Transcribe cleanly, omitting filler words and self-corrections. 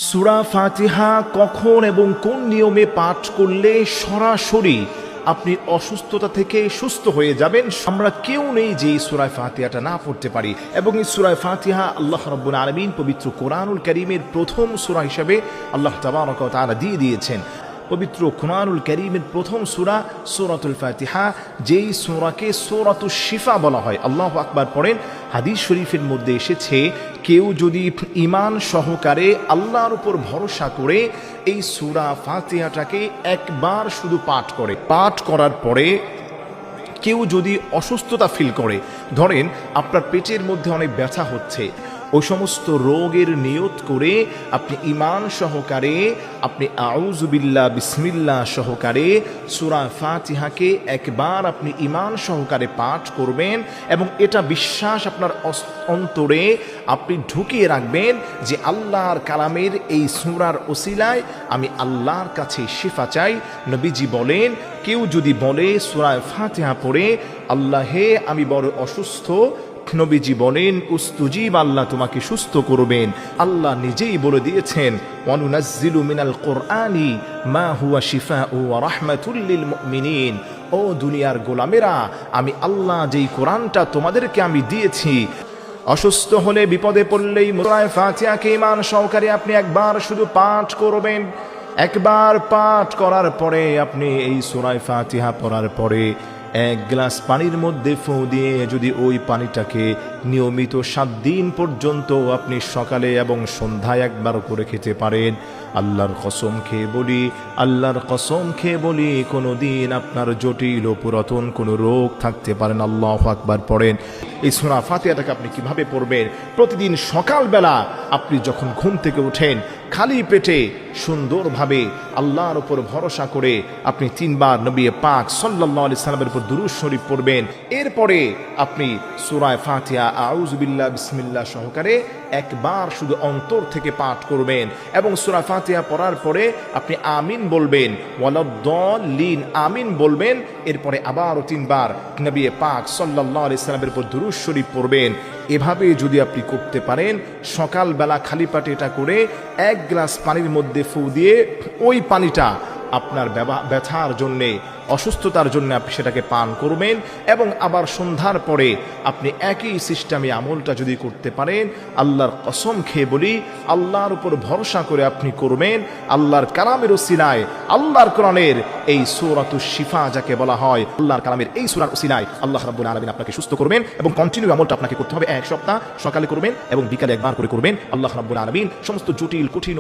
সূরা ফাতিহা কখন এবং কোন নিয়মে পাঠ করলে সরাসরি আপনি অসুস্থতা থেকে সুস্থ হয়ে যাবেন? আমরা কেউ নেই যে এই সূরা ফাতিহাটা না পড়তে পারি। এবং এই সূরা ফাতিহা আল্লাহ রাব্বুল আলামিন পবিত্র কোরআনুল কারীমের প্রথম সূরা হিসেবে আল্লাহ তাবারাক ওয়া তাআলা দিয়ে দিয়েছেন। পবিত্র কোরআনুল কারীমের প্রথম সূরা সূরাতুল ফাতিহা, যেই সূরাকে সূরাতুশ শিফা বলা হয়। আল্লাহু আকবার পড়েন। হাদিস শরীফের মধ্যে এসেছে, কেউ যদি ঈমান সহকারে আল্লাহর উপর ভরসা করে এই সূরা ফাতিহাটাকে একবার শুধু পাঠ করার পরে কেউ যদি অসুস্থতা ফিল করে, ধরেন আপনার পেটের মধ্যে অনেক ব্যথা হচ্ছে, ওই সমস্ত রোগের নিয়ত করে আপনি ঈমান সহকারে আপনি আউযু বিল্লাহ বিসমিল্লাহ সহকারে সূরা ফাতিহাকে একবার আপনি ঈমান সহকারে পাঠ করবেন এবং এটা বিশ্বাস আপনার অন্তরে আপনি ঢুকিয়ে রাখবেন যে আল্লাহর কালামের এই সূরার ওসিলায় আমি আল্লাহর কাছে শিফা চাই। নবীজি বলেন, কেউ যদি বলে সূরা ফাতিহা পড়ে, আল্লাহ হে আমি বড় অসুস্থ, নবীজি বলেন উস্তুজিব, আল্লাহ তোমাকে সুস্থ করবেন। আল্লাহ নিজেই বলে দিয়েছেন, ওয়ানুনাজ্জিলু মিনাল কুরআনি মা হুয়া শিফাউ ওয়া রাহমাতুল লিল মুমিনিন। ও দুনিয়ার গোলামেরা, আমি আল্লাহ যেই কোরআনটা তোমাদেরকে আমি দিয়েছি, অসুস্থ হলে বিপদে পড়লেই সূরা ফাতিহাকে ঈমান সহকারে আপনি একবার শুধু পাঠ করবেন। একবার পাঠ করার পরে আপনি এই সূরা ফাতিহা পড়ার পরে এক গ্লাস পানির মধ্যে ফু দিয়ে যদি ওই পানিটাকে নিয়মিত 7 দিন পর্যন্ত আপনি সকালে এবং সন্ধ্যায় একবার করে খেতে পারেন, আল্লাহর কসম খেয়ে বলি কোনো দিন আপনার জটিল ও পুরাতন কোনো রোগ থাকতে পারেন। আল্লাহু আকবার পড়েন। এই সূরা ফাতিহাটাকে আপনি কিভাবে পড়বেন? প্রতিদিন সকালবেলা আপনি যখন ঘুম থেকে ওঠেন, খালি পেটে সুন্দরভাবে আল্লাহর উপর ভরসা করে আপনি 3 বার নবী পাক সাল্লাল্লাহু আলাইহি সাল্লামের উপর দুরূদ শরীফ পড়বেন। এরপরে আপনি সূরা ফাতিহা আউযু বিল্লাহ বিসমিল্লাহ সহকারে একবার শুধু অন্তর থেকে পাঠ করবেন এবং সূরা ফাতিহা পড়ার পরে আপনি আমিন বলবেন, ওয়ালাদ-দাল্লিন আমিন বলবেন। এরপরে আবারও 3 বার নবী পাক সাল্লাল্লাহু আলাইহি সাল্লামের উপর দুরূদ শরীফ পড়বেন। এভাবে যদি আপনি করতে পারেন, সকালবেলা খালি পেটে এটা করে 1 গ্লাস পানির মধ্যে ফু দিয়ে ওই পানিটা আপনার ব্যথার জন্যে, অসুস্থতার জন্য আপনি সেটাকে পান করবেন এবং আবার সন্ধ্যার পরে আপনি একই সিস্টেমে আমলটা যদি করতে পারেন, আল্লাহর কসম খেয়ে বলি, আল্লাহর উপর ভরসা করে আপনি করবেন, আল্লাহর কালামের ওসিলায়, আল্লাহর কোরআনের এই সূরাতুশ শিফা যাকে বলা হয়, আল্লাহর কালামের এই সূরার ওসিলায় আল্লাহ রাব্বুল আলামিন আপনাকে সুস্থ করবেন। এবং কন্টিনিউ আমলটা আপনাকে করতে হবে 1 সপ্তাহ, সকালে করবেন এবং বিকালে একবার করে করবেন। আল্লাহ রাব্বুল আলামিন সমস্ত জটিল কঠিন